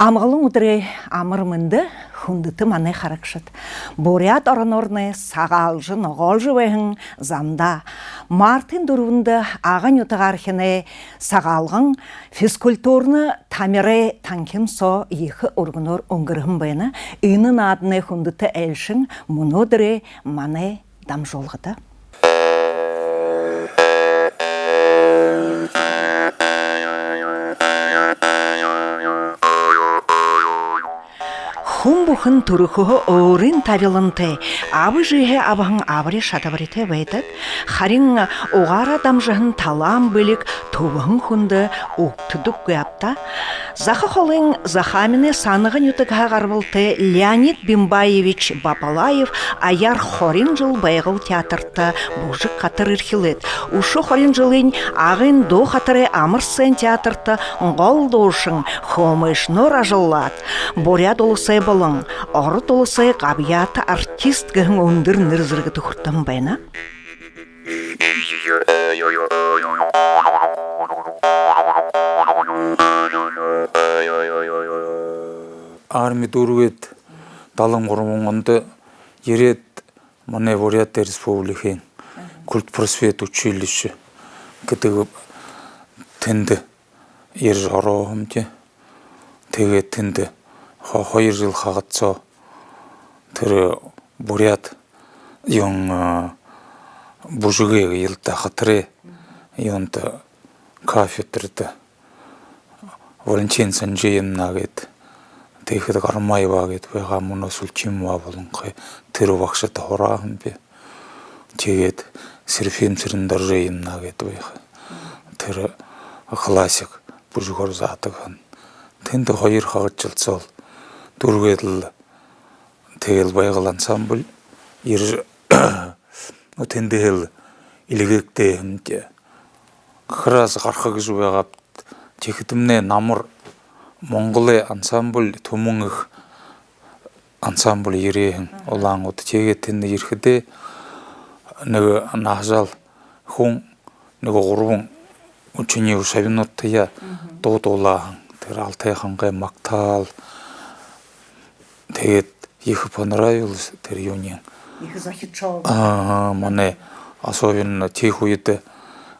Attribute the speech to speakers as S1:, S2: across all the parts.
S1: Амгалын өдрі амырмынды хүндіті маны харакшыд. Бурят оранорны сағалжы ноғолжы вэхін замда. Мартин дұруынды ағын ütіғархіне сағалғын физкультурны тамире танким со ехі ургынор оңгырғын бәйіні үйнің адыны хүндіті әлшін мұны өдрі маны дамжолғыды. Хумбухын туруху орын тавилынты, абы жиhe абығын абыры шатабырыты бәйдік, харин оғар адамжығын талам бөлік тубығын хүнді ұқтыдық көяпта, Захы холын Захамины санығын үтігі ғарбылты Леонид Бимбаевич Бапалаев аяр хорин жыл байғыл театрты бұжық қатыр үрхілет. Ушы хорин жылын ағын до қатыры Амырсен театрты ғол доушын хомыш нора жыллат. Боряд олысай болың, орыт олысай қабияты артист гің өндір нірзіргі тұқырттым байна.
S2: Арми дөрвет далам гормонгондо ерет мане Бурятия республикийн культ просвет училище гэдэг тэнд ерж ороомж тэгээд тэнд 2 жил хагацсан тэр Бурят юм бужугэ ялта хатрэ юнт кафедрт Валентин Санжеевна гэд тэгэхэд гармайва гэд байгаа мөнөөс үлчимва болонхой тэр багшд хураахан би тэгээд Серафим Цэрэндаржеевна гэд байгаа тэр классик бужугор заадаг тэнд 2 хагацжилцол дөрвөл тэгэл байгаль ансамбль ер тэндэл илгээгтэй хэмжээ храс гарах гэж байгаа Чехтэмнэ намар Монголын ансамбль төмөнгөх ансамбль ирээн улаангууд чигээд тэнд ирэхдээ нэг наажал хүн нэг 3 учны шавнуудтая дуудуулаа тэр алтай хангай магтаал тэгээд их понравилось тэр юуны
S1: их захичал
S2: мане особенно тех үед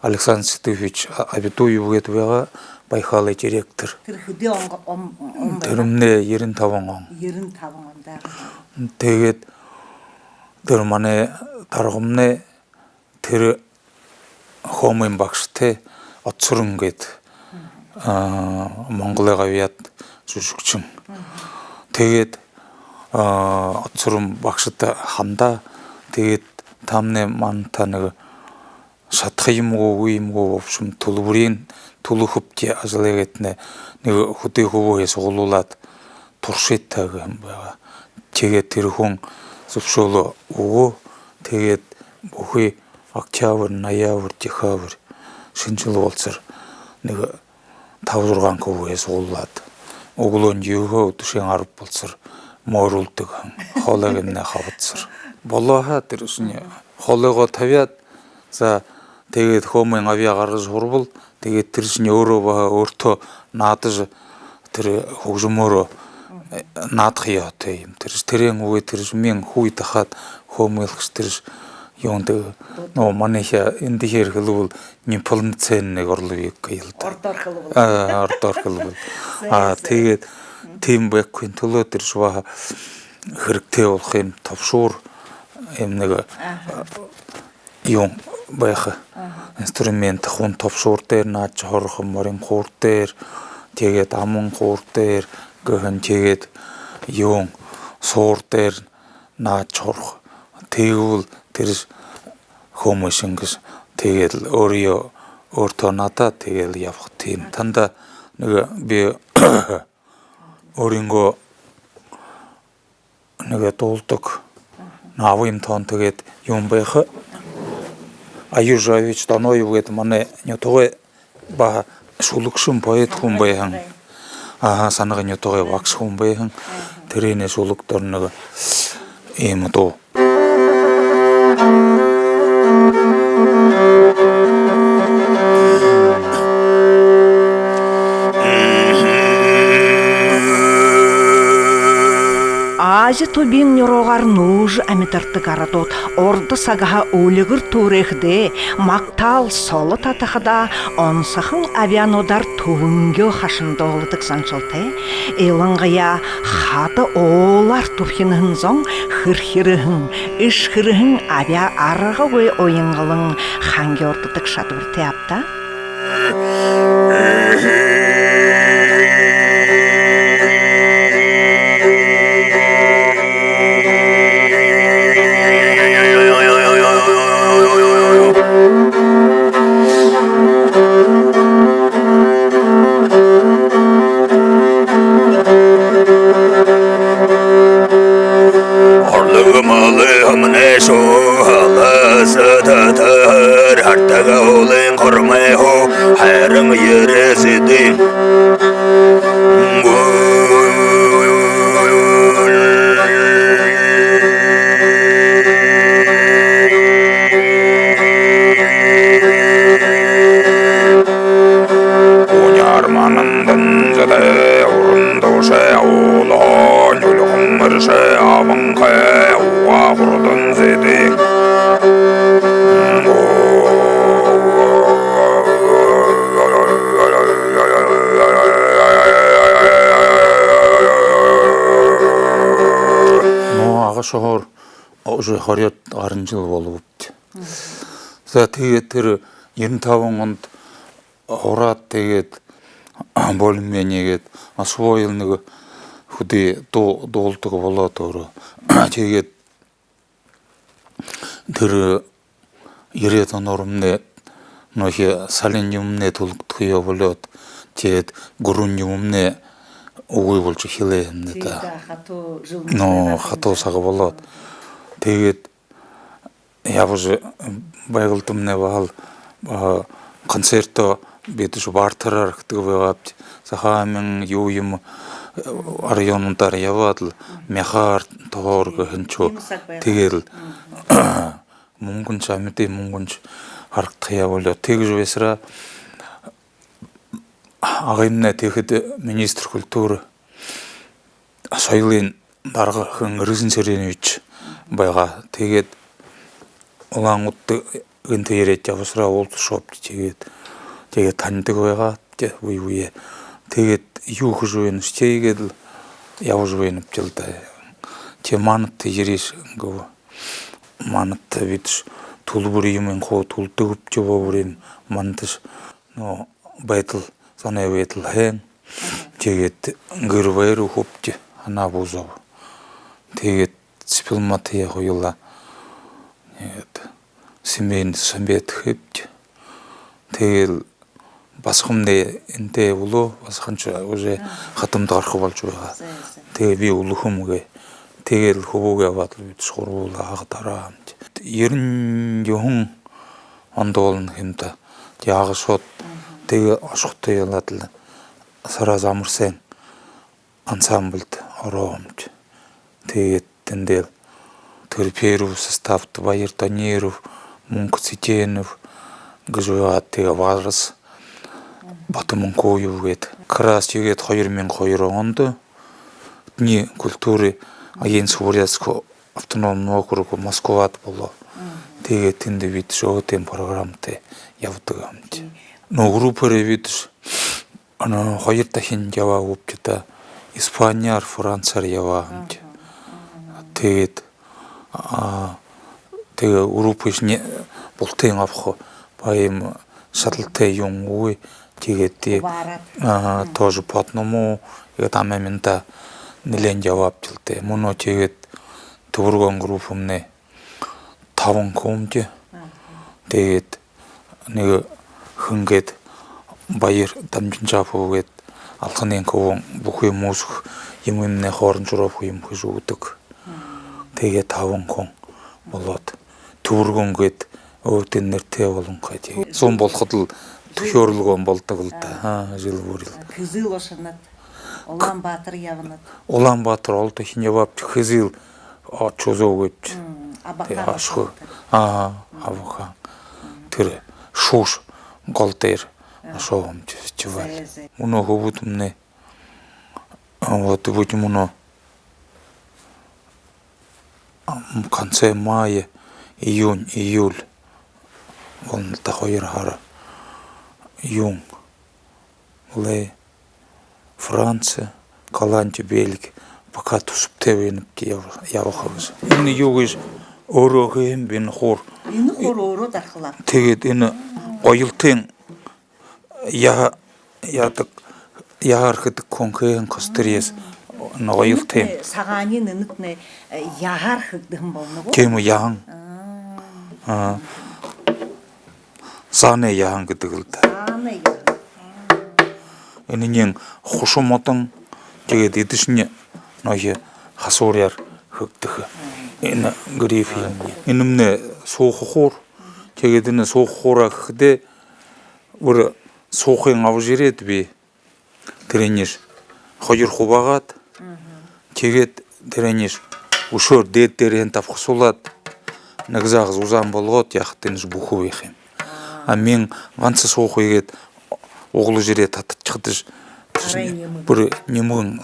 S2: Александр Сидорович Абитуев гэдэг байгаа Байхалы директор.
S1: Тэр хөдөө он
S2: тэрмнээ 95 он.
S1: 95 он даа.
S2: Тэгээд тэр манай даргамны тэр хомын багштай Оцрон гэд Монголын гавьяд зүшгчин. Тэгээд Оцрон багшд хандаа тэгээд тамны манта нэг шатах юмгүй в общем төлбөрийн төлөхөвч ажлыгэтнэ нэг хөдөө хөвөөс угуулад туршитаг юм байгаа. Тэгээд тэр хүн зөвшөөрөө өгөө тэгээд бүхий октябрь, ноябрь, декабрь шинжил болцор нэг 5-6 хөвөөс угуулад өглөөнд юу өдөршин 10 болцор морулдаг хоолойг нэ хавцар. Болооха тэрсний хоолойгоо тавиад за тэгээд хомын авья гаргаж хурбал тэгээд тэрсний өөрөө баа өөртөө наадаж тэр хөгжмөөрөө наадах яатай юм тэрэн үгүй тэрс мен хүй тахад хомылгч тэрс юунд нөө манайха энэ дихэр хэлвэл неполноценный горловик ялда ордор хэлвэл тэгээд тим бэквин төлөө тэрс баа хэрэгтэй болох юм товшуур юм нэг юм байх инструмент хүн товшуур дээр наач хорхон морин хуур дээр тэгээд аман хуур дээр гэн тэгээд юм суур дээр наач хорх тэгвэл тэр хүмүүсингс тэгээд өөртөө надаа тэгэл явах тийм танда нэг би өөрийнхөө нэг дуулдаг навын тон тэгээд юм байх Аюжавич Даноев гэд манай нютогой ба шулгшин поэт хүн байхан санага нютогой багш хүн байхан тэрний шулгдор нэг ийм дуу
S1: Ази тобин нюрогар нуж амитарты гарадот орды сагаха өлігір турехде мактал солы татахада онсахын авианодар тувынге хашында олыдық санчылты. Илыңғая хаты олар туфхинығын зоң хырхирыхын, ишхирыхын авиа арығы ой ойынғылың ханге ордыдық шатыр тяпта.
S2: Шохор уже хорят гарын жыл болып өтті. За тэгээд тэр 95 онд хорат тэгээд болмя нэгэд освоил нэг хөдөө дуулдаг болоод өөрөө тэгээд тэр 90 он орны нөхө салин юмны төлөгдөх ёо болоод тэгээд гурван юмны ууй болж хэлээ да. Хатуу сага болоод тэгээд явж байгуулдамны баал концерто битэж бартараар гэдэг байгаад сахамын юу юм районуудаар яваад л мяхаар тоорг хэнчүү тэгэл мөнгөн чамдээ мөнгөнч харагдах явуулаа тэгж байсараа агайна тэгэхэд министр культур соёлын даргахан Рүзэн Цэрэневич байгаа. Тэгээд улаан удаа гэнт яриад явсараа уулзшоп тэгээд таньдаг байгаа. Үе. Тэгээд юу хийж вэ? Тэгээд явж вэ нөтөл да. Мант ириш гоо. Мант бид тулбур юм хоо тулдаг ч боврын мантас но байтал санаа байтал хэн тэгээд гэрвэр хопти хана бузов тэгээд дипломатия хоёула семейн самбет хэвч тэгэл басхамдээ энтэй улуу басханч уже хатамд гарах болж байгаа. Тэгээ би улхумгээ тэгэл хөвөөгөө аваад бид шуруулаа хагдараа. 90 ондоолн хэмтэ яагшууд тэгээ ашигтай ялаад л сараа замарсан ансамблд ороомж тэгээд тэндээ Перу составт Баяр Таниров, Мунк Цитенов, Гажуат тэгээ Варас Батамунко юугээд крас юугээд 2002 онд Дни культуры Агент Сурьяцко автономный округ Москвад болоо. Тэгээд тэнд бид шоутэй програмтай явдаг амт. Но группээр бид хоёр дахин яваа өвчтө Испаниар, Францаар яваа амт. Тэгээд тэгээ Европыш не бултын авах баям шаталтай юм уу тэгээд тоже по одному и там момента нэлээд яваапжилтэй. Мөнөө тэгээд төвөргөн группумны 5 комж тэгээд нэг хөнгээд баяр дамжинжаафуугээд алханы ковон бүх юм уусах юмны хоорондоо юм хийж өгдөг. Тэгээд 5 кон болоод төвөргөнгээд өвдөн нэртэй болон гэдэг. Сум болоход л төхөөрөлгөн болдог л да. Жил бүрэл.
S1: Кызыл ошанат Улаанбаатар явнат.
S2: Улаанбаатар олд хин яваад Кызыл очозоогч. Ашгүй. Авха. Тэр шууш гол дээр ашоомж чиваа. Мөнөө хөвөдмнэ. Вот будем мөнөө в конце мая, июнь, июль, он такой рахара, июнь, ле, Франция, Голландия, Бельгия, пока тусып тевеніп явахабыз. Ины югыз өрөгэм бин хор.
S1: Ины хор өрөө дархлаа.
S2: Тэгээд энэ оюлтын яадаг яархад конкрет костериес оюлтын
S1: сагааны нэнэтнэ яархагдсан болно гоо.
S2: Тийм яан. Сааны яан гэдэг л да.
S1: Сааны яан.
S2: Энийн хушумотон тэгээд эдэшний ноё хасууряар хөгдөх энэ гриф энэмнэ суухуур тэгээд энэ суухуура гэхдээ бүр суухын авж ирээд би тэрэнийш хоёр хуваагаад тэгээд тэрэнийш өшөөр дээд дээрэн тавхсуулаад нэг загас узаан болгоод яхад энэ бүхүү их юм. А мен ганц суух игээд углаж ирээ татчихдэж бүр нэмэн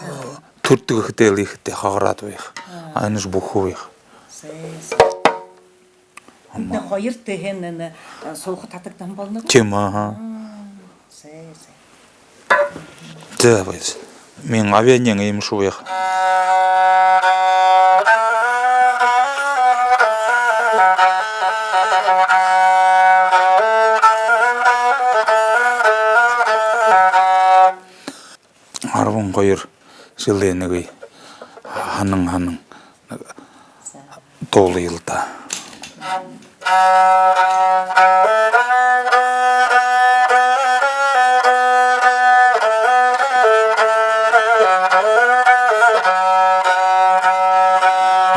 S2: төрдөг хөдөл ихтэй хагараад байх. Анаш бүхүү их.
S1: Нэг хоёр тэхэн суух татагдсан болно.
S2: Тийм аа. За байс. Мен авианын юм шүү яах. Арван хоёр жилийн нэг ханан тоолилда.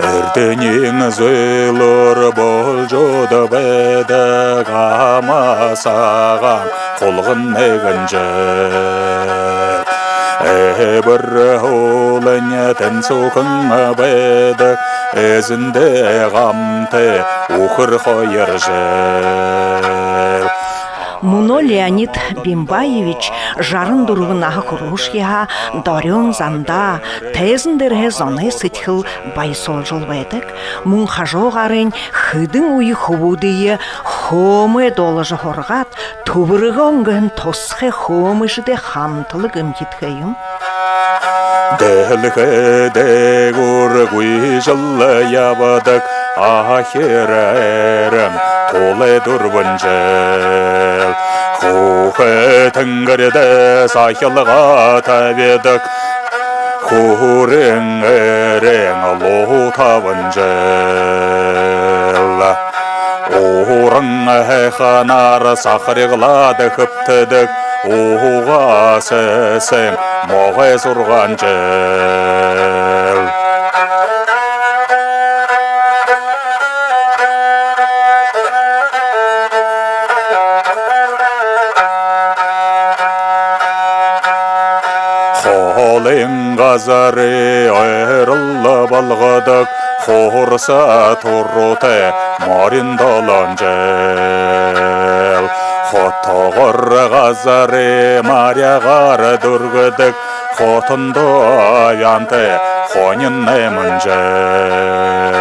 S2: Эрдэнийн зөөлөр болж байдаг амасагаан хулган нэгэнжээ. Эбэр хуулanya тэнцүүхэн байдаг эзэндээ гамтай ухэр хоёр жил.
S1: Муно Леонид Бимбаевич жарын дөрвөн ах хурушья дорён занда тэзэн дэрхэ зоны сэтгэл баясуулжул байдаг. Мөн хажуугарын хэдэн үе хөвүүдээ хөөмө доолж хоргаад төвөргөнгөн тусхэ хөөмөшдө хамтлаг эмхитгэе юм.
S2: Дэлхэ дээгүргүй жил явадаг ахирээрэм тулэ дурванжэл хөхэ тэнгэрдэ сахилга тавэдэг хөрэн эрэн лоо таванжэл ооран ханаар сахарглаад хөптөдөг уугаас сэм могой сурганжэл. Холын газары ойрол балгадаг хорса туррутай морин долонжэл. Хотогор газары марягаар дүргэдэг хотондоо янтай хонин нэмэнжэл.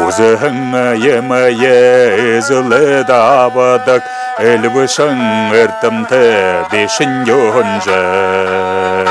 S2: Үзэн емээ эзлэд абадаг элбэшэн эрдэмтэй бишин ёнжэл.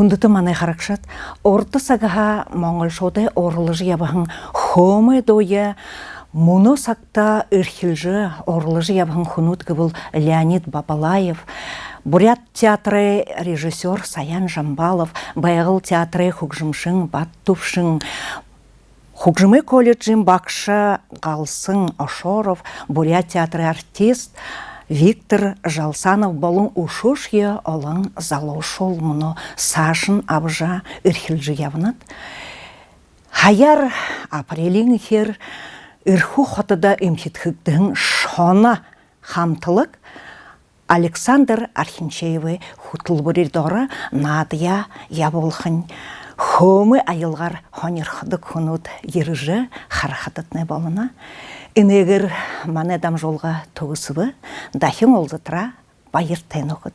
S1: Хундыты маны харакшат, орды сагаха Моңғол шоды орлыжы ябахын хомы дойы, Муно сакта ирхилжы орлыжы ябахын хунутка был Леонид Бабалаев, Бурят театры режиссер Саян Жамбалов, Байгыл театры Хугжымшың, Баттувшың, Хугжымы колледжин Бакша Галсын Ошоров, Бурят театры артист Виктор Жалсанов болын ушушье олың залошол мұны Сашын абжа ирхилжы ябынат. Хаяр апрелин хер ирху хотыда имхитхыгдың шона хамтылык Александр Архинчеевы хутылбырыр дора Надя Яболхын хомы айылғар хонерхыдык хунут еріжі харахатытны болына. Инегір маны дам жолға тоғысыбы дахин олдытыра байыр тен оқыд.